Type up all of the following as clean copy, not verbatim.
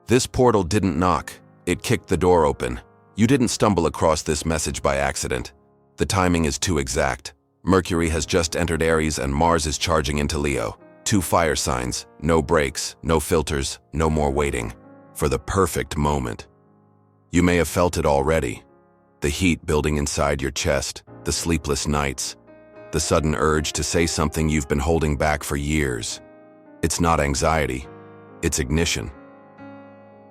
This portal didn't knock, it kicked the door open. You didn't stumble across this message by accident. The timing is too exact. Mercury has just entered Aries and Mars is charging into Leo. 2 fire signs, no breaks, no filters, no more waiting. For the perfect moment. You may have felt it already. The heat building inside your chest, the sleepless nights, the sudden urge to say something you've been holding back for years. It's not anxiety, it's ignition.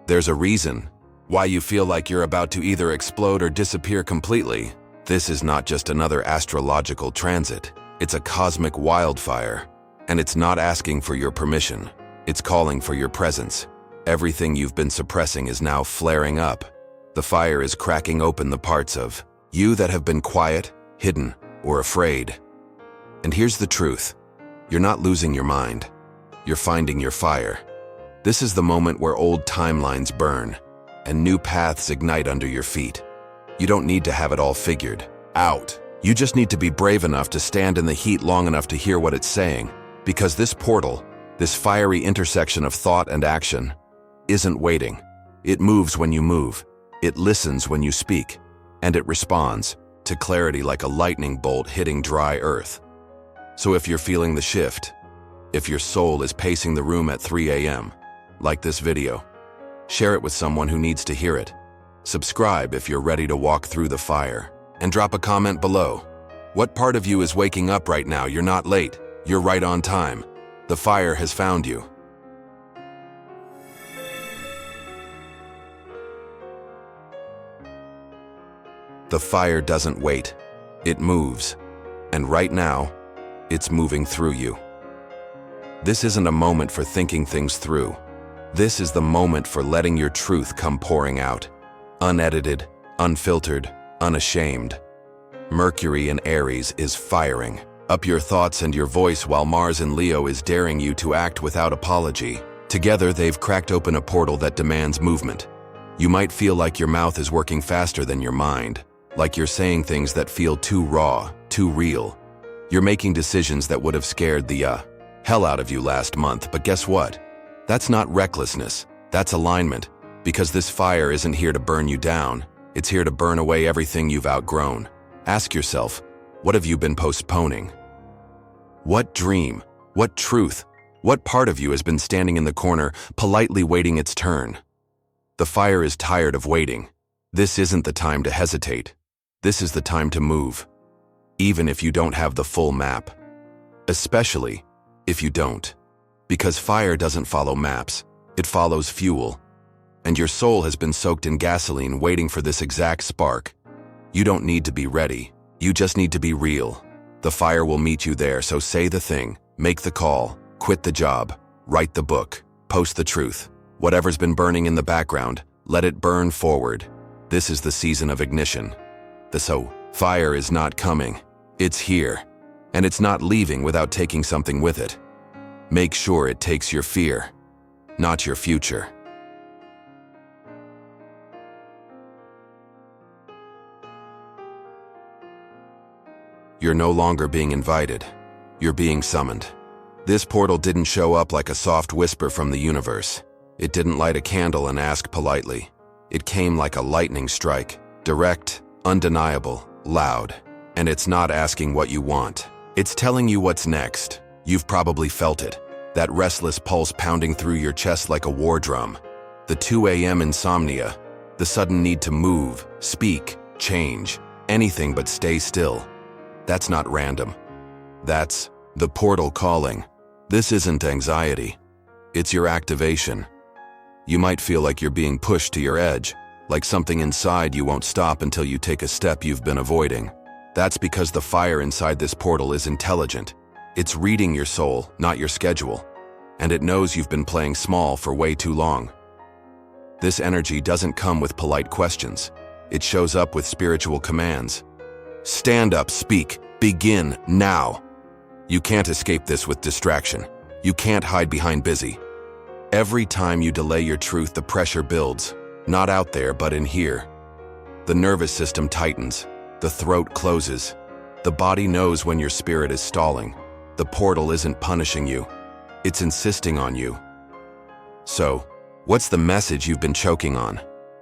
There's a reason why you feel like you're about to either explode or disappear completely. This is not just another astrological transit. It's a cosmic wildfire. And it's not asking for your permission. It's calling for your presence. Everything you've been suppressing is now flaring up. The fire is cracking open the parts of you that have been quiet, hidden, or afraid. And here's the truth. You're not losing your mind. You're finding your fire. This is the moment where old timelines burn and new paths ignite under your feet. You don't need to have it all figured out. You just need to be brave enough to stand in the heat long enough to hear what it's saying. Because this portal, this fiery intersection of thought and action, isn't waiting. It moves when you move. It listens when you speak. And it responds to clarity like a lightning bolt hitting dry earth. So if you're feeling the shift, if your soul is pacing the room at 3 a.m., like this video, share it with someone who needs to hear it. Subscribe if you're ready to walk through the fire. And drop a comment below. What part of you is waking up right now? You're not late. You're right on time. The fire has found you. The fire doesn't wait. It moves. And right now, it's moving through you. This isn't a moment for thinking things through. This is the moment for letting your truth come pouring out. Unedited, unfiltered, unashamed. Mercury in Aries is firing up your thoughts and your voice while Mars in Leo is daring you to act without apology. Together, they've cracked open a portal that demands movement. You might feel like your mouth is working faster than your mind, like you're saying things that feel too raw, too real. You're making decisions that would have scared the hell out of you last month, but guess what? That's not recklessness, that's alignment, because this fire isn't here to burn you down, it's here to burn away everything you've outgrown. Ask yourself, what have you been postponing? What dream, what truth, what part of you has been standing in the corner, politely waiting its turn? The fire is tired of waiting. This isn't the time to hesitate. This is the time to move. Even if you don't have the full map. Especially if you don't. Because fire doesn't follow maps, it follows fuel. And your soul has been soaked in gasoline waiting for this exact spark. You don't need to be ready. You just need to be real. The fire will meet you there, so say the thing, make the call, quit the job, write the book, post the truth. Whatever's been burning in the background, let it burn forward. This is the season of ignition. The fire is not coming. It's here. And it's not leaving without taking something with it. Make sure it takes your fear, not your future. You're no longer being invited. You're being summoned. This portal didn't show up like a soft whisper from the universe. It didn't light a candle and ask politely. It came like a lightning strike, direct, undeniable, loud. And it's not asking what you want. It's telling you what's next. You've probably felt it. That restless pulse pounding through your chest like a war drum. The 2 a.m. insomnia. The sudden need to move, speak, change. Anything but stay still. That's not random. That's the portal calling. This isn't anxiety. It's your activation. You might feel like you're being pushed to your edge, like something inside you won't stop until you take a step you've been avoiding. That's because the fire inside this portal is intelligent. It's reading your soul, not your schedule. And it knows you've been playing small for way too long. This energy doesn't come with polite questions. It shows up with spiritual commands. Stand up, speak, begin now. You can't escape this with distraction. You can't hide behind busy. Every time you delay your truth, the pressure builds, not out there, but in here. The nervous system tightens, the throat closes. The body knows when your spirit is stalling. The portal isn't punishing you, it's insisting on you. So, What's the message you've been choking on?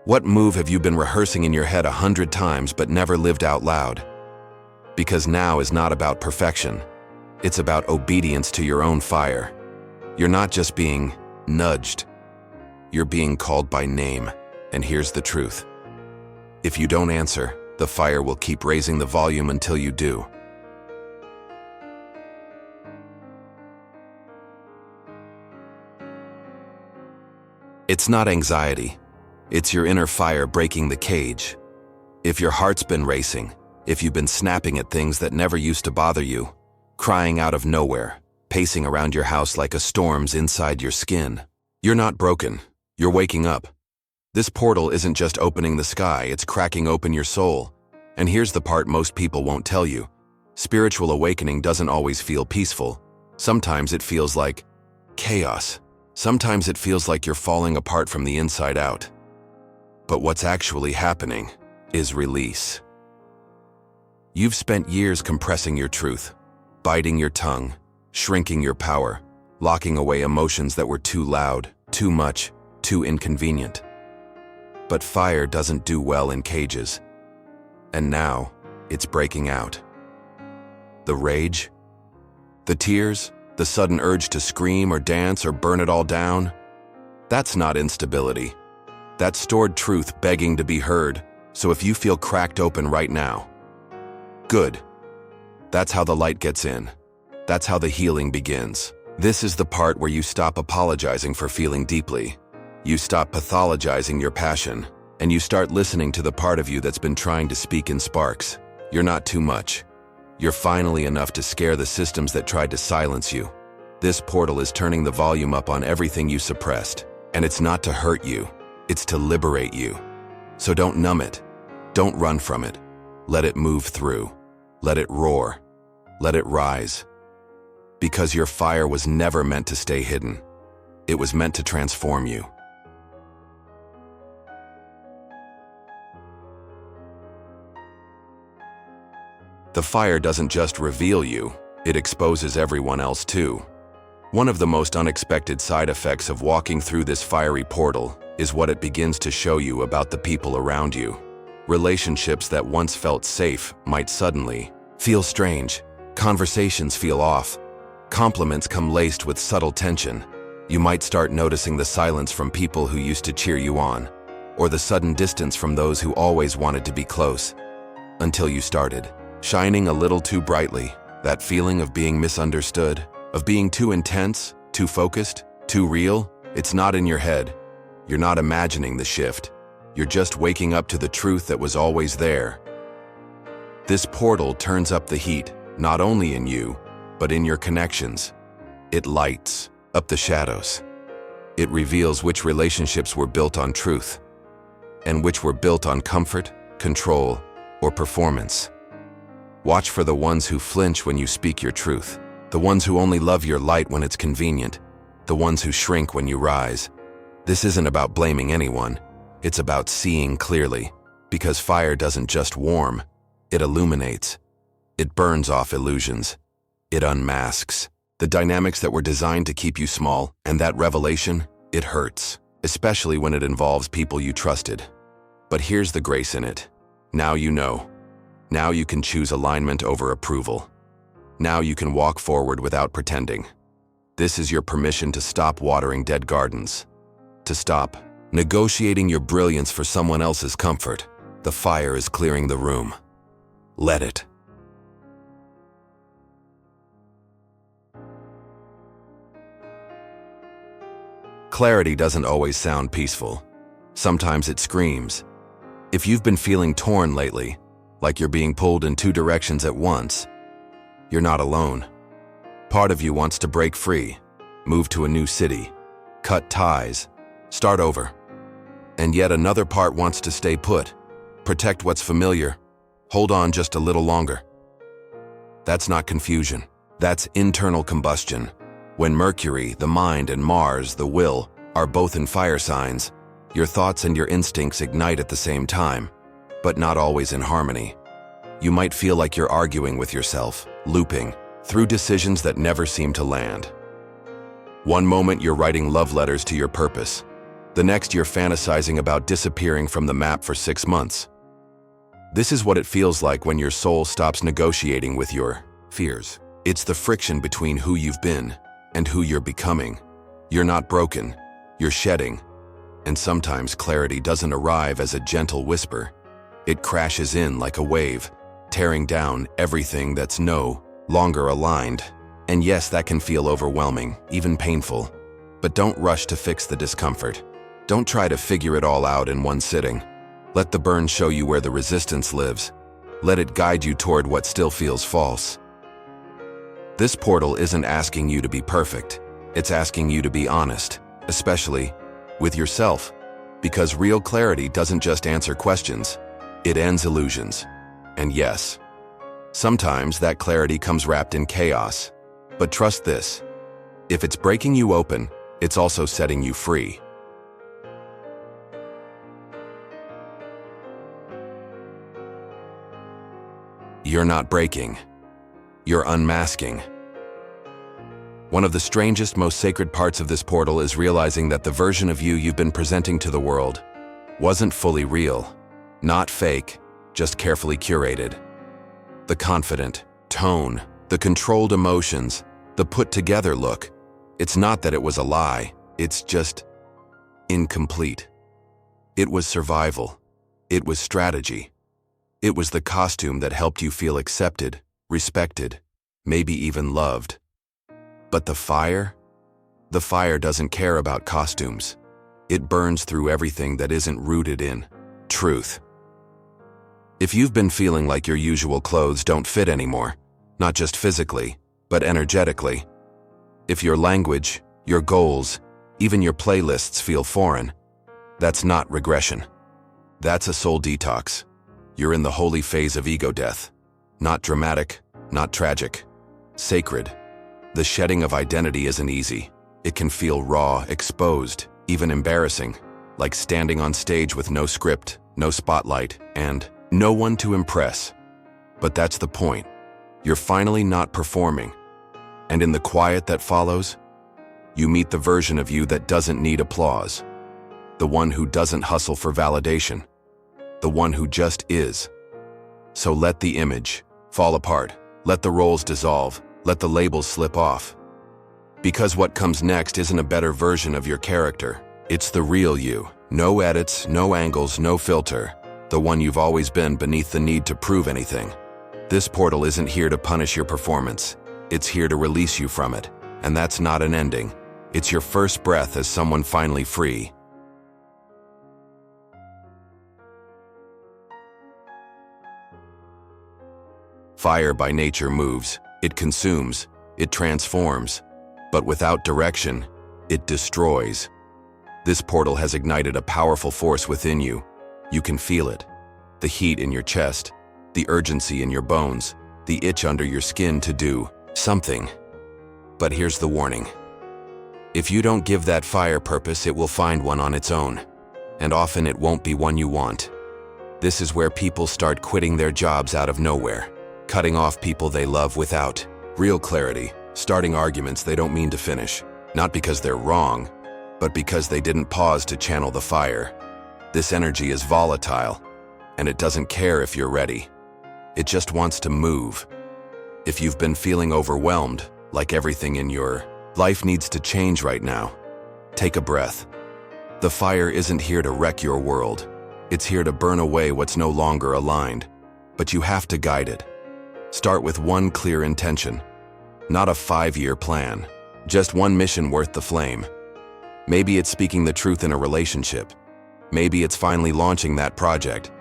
What move have you been rehearsing in your head 100 times but never lived out loud? Because now is not about perfection. It's about obedience to your own fire. You're not just being nudged. You're being called by name. And here's the truth. If you don't answer, the fire will keep raising the volume until you do. It's not anxiety. It's your inner fire breaking the cage. If your heart's been racing, if you've been snapping at things that never used to bother you, crying out of nowhere, pacing around your house like a storm's inside your skin, you're not broken. You're waking up. This portal isn't just opening the sky, it's cracking open your soul. And here's the part most people won't tell you. Spiritual awakening doesn't always feel peaceful. Sometimes it feels like chaos. Sometimes it feels like you're falling apart from the inside out. But what's actually happening is release. You've spent years compressing your truth, biting your tongue, shrinking your power, locking away emotions that were too loud, too much, too inconvenient. But fire doesn't do well in cages. And now, it's breaking out. The rage, the tears, the sudden urge to scream or dance or burn it all down, that's not instability. That's stored truth begging to be heard. So if you feel cracked open right now, good. That's how the light gets in. That's how the healing begins. This is the part where you stop apologizing for feeling deeply. You stop pathologizing your passion, and you start listening to the part of you that's been trying to speak in sparks. You're not too much. You're finally enough to scare the systems that tried to silence you. This portal is turning the volume up on everything you suppressed, and it's not to hurt you, it's to liberate you. So don't numb it. Don't run from it. Let it move through. Let it roar. Let it rise. Because your fire was never meant to stay hidden. It was meant to transform you. The fire doesn't just reveal you, it exposes everyone else too. One of the most unexpected side effects of walking through this fiery portal is what it begins to show you about the people around you. Relationships that once felt safe might suddenly feel strange. Conversations feel off. Compliments come laced with subtle tension. You might start noticing the silence from people who used to cheer you on, or the sudden distance from those who always wanted to be close. Until you started shining a little too brightly, that feeling of being misunderstood, of being too intense, too focused, too real, it's not in your head. You're not imagining the shift. You're just waking up to the truth that was always there. This portal turns up the heat, not only in you, but in your connections. It lights up the shadows. It reveals which relationships were built on truth, and which were built on comfort, control, or performance. Watch for the ones who flinch when you speak your truth, the ones who only love your light when it's convenient, the ones who shrink when you rise. This isn't about blaming anyone, it's about seeing clearly, because fire doesn't just warm, it illuminates. It burns off illusions. It unmasks the dynamics that were designed to keep you small, and that revelation, it hurts, especially when it involves people you trusted. But here's the grace in it. Now you know. Now you can choose alignment over approval. Now you can walk forward without pretending. This is your permission to stop watering dead gardens, to stop negotiating your brilliance for someone else's comfort. The fire is clearing the room. Let it. Clarity doesn't always sound peaceful. Sometimes it screams. If you've been feeling torn lately, like you're being pulled in two directions at once, you're not alone. Part of you wants to break free, move to a new city, cut ties, start over. And yet another part wants to stay put, protect what's familiar, hold on just a little longer. That's not confusion. That's internal combustion. When Mercury, the mind, and Mars, the will, are both in fire signs, your thoughts and your instincts ignite at the same time, but not always in harmony. You might feel like you're arguing with yourself, looping through decisions that never seem to land. One moment you're writing love letters to your purpose. The next you're fantasizing about disappearing from the map for 6 months. This is what it feels like when your soul stops negotiating with your fears. It's the friction between who you've been and who you're becoming. You're not broken, you're shedding. And sometimes clarity doesn't arrive as a gentle whisper. It crashes in like a wave, tearing down everything that's no longer aligned. And yes, that can feel overwhelming, even painful. But don't rush to fix the discomfort. Don't try to figure it all out in one sitting. Let the burn show you where the resistance lives. Let it guide you toward what still feels false. This portal isn't asking you to be perfect. It's asking you to be honest, especially with yourself. Because real clarity doesn't just answer questions, it ends illusions. And yes, sometimes that clarity comes wrapped in chaos. But trust this, if it's breaking you open, it's also setting you free. You're not breaking. You're unmasking. One of the strangest, most sacred parts of this portal is realizing that the version of you you've been presenting to the world wasn't fully real, not fake, just carefully curated. The confident tone, the controlled emotions, the put-together look. It's not that it was a lie, it's just incomplete. It was survival. It was strategy. It was the costume that helped you feel accepted, respected, maybe even loved. But the fire doesn't care about costumes. It burns through everything that isn't rooted in truth. If you've been feeling like your usual clothes don't fit anymore, not just physically, but energetically, if your language, your goals, even your playlists feel foreign, that's not regression. That's a soul detox. You're in the holy phase of ego death. Not dramatic, not tragic. Sacred. The shedding of identity isn't easy. It can feel raw, exposed, even embarrassing, like standing on stage with no script, no spotlight, and no one to impress. But that's the point. You're finally not performing. And in the quiet that follows, you meet the version of you that doesn't need applause. The one who doesn't hustle for validation. The one who just is. So let the image fall apart. Let the roles dissolve. Let the labels slip off. Because what comes next isn't a better version of your character. It's the real you. No edits, no angles, no filter. The one you've always been beneath the need to prove anything. This portal isn't here to punish your performance. It's here to release you from it. And that's not an ending. It's your first breath as someone finally free. Fire by nature moves. It consumes. It transforms. But without direction, it destroys. This portal has ignited a powerful force within you. You can feel it. The heat in your chest, the urgency in your bones, the itch under your skin to do something. But here's the warning. If you don't give that fire purpose, it will find one on its own. And often it won't be one you want. This is where people start quitting their jobs out of nowhere, cutting off people they love without real clarity, starting arguments they don't mean to finish, not because they're wrong, but because they didn't pause to channel the fire. This energy is volatile, and it doesn't care if you're ready. It just wants to move. If you've been feeling overwhelmed, like everything in your life needs to change right now, take a breath. The fire isn't here to wreck your world. It's here to burn away what's no longer aligned, but you have to guide it. Start with one clear intention, not a 5-year plan, just one mission worth the flame. Maybe it's speaking the truth in a relationship. Maybe it's finally launching that project.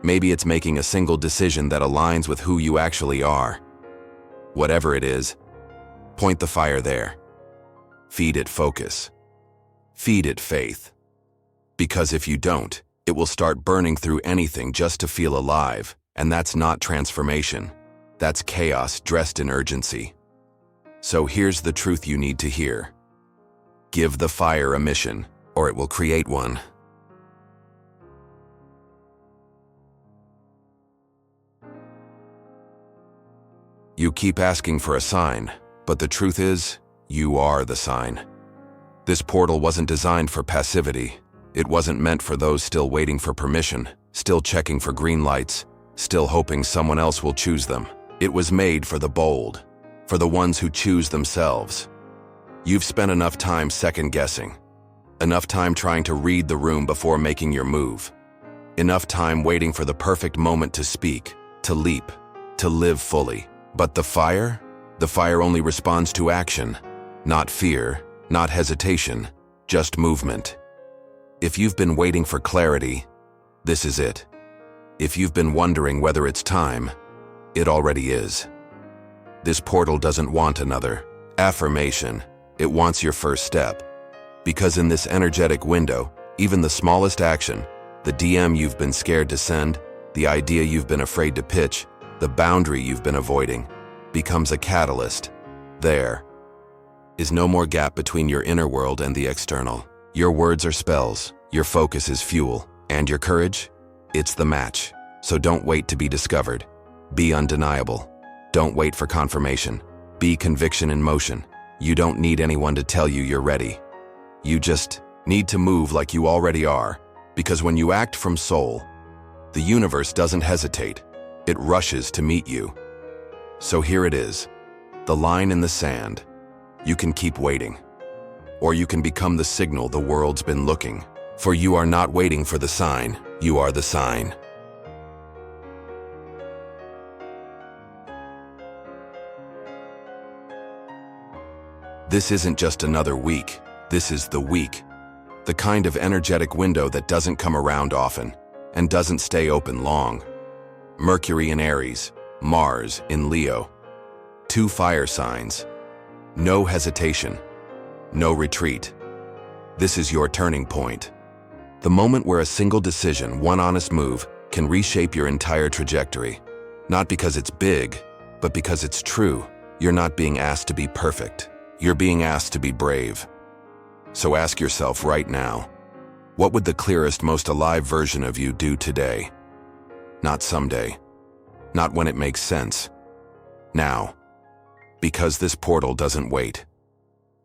Maybe it's making a single decision that aligns with who you actually are. Whatever it is, point the fire there. Feed it focus. Feed it faith. Because if you don't, it will start burning through anything just to feel alive, and that's not transformation. That's chaos dressed in urgency. So here's the truth you need to hear. Give the fire a mission, or it will create one. You keep asking for a sign, but the truth is, you are the sign. This portal wasn't designed for passivity. It wasn't meant for those still waiting for permission, still checking for green lights, still hoping someone else will choose them. It was made for the bold, for the ones who choose themselves. You've spent enough time second-guessing, enough time trying to read the room before making your move, enough time waiting for the perfect moment to speak, to leap, to live fully. But the fire only responds to action, not fear, not hesitation, just movement. If you've been waiting for clarity, this is it. If you've been wondering whether it's time, it already is. This portal doesn't want another affirmation. It wants your first step. Because in this energetic window, even the smallest action, the DM you've been scared to send, the idea you've been afraid to pitch, the boundary you've been avoiding, becomes a catalyst. There is no more gap between your inner world and the external. Your words are spells, your focus is fuel, and your courage? It's the match. So don't wait to be discovered. Be undeniable. Don't wait for confirmation. Be conviction in motion. You don't need anyone to tell you you're ready. You just need to move like you already are, because when you act from soul, the universe doesn't hesitate. It rushes to meet you. So here it is, the line in the sand. You can keep waiting, or you can become the signal the world's been looking. For you are not waiting for the sign, you are the sign. This isn't just another week, this is the week. The kind of energetic window that doesn't come around often and doesn't stay open long. Mercury in Aries, Mars in Leo. 2 fire signs. No hesitation, no retreat. This is your turning point. The moment where a single decision, one honest move, can reshape your entire trajectory. Not because it's big, but because it's true. You're not being asked to be perfect. You're being asked to be brave. So ask yourself right now, what would the clearest, most alive version of you do today? Not someday. Not when it makes sense. Now. Because this portal doesn't wait.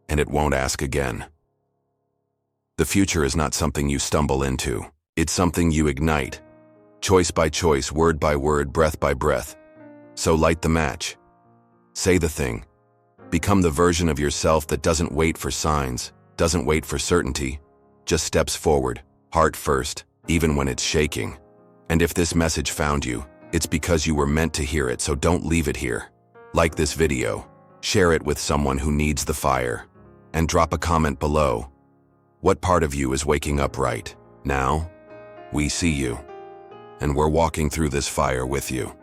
And it won't ask again. The future is not something you stumble into. It's something you ignite. Choice by choice, word by word, breath by breath. So light the match. Say the thing. Become the version of yourself that doesn't wait for signs, doesn't wait for certainty, just steps forward, heart first, even when it's shaking. And if this message found you, it's because you were meant to hear it, so don't leave it here. Like this video, share it with someone who needs the fire, and drop a comment below. What part of you is waking up right now? We see you, and we're walking through this fire with you.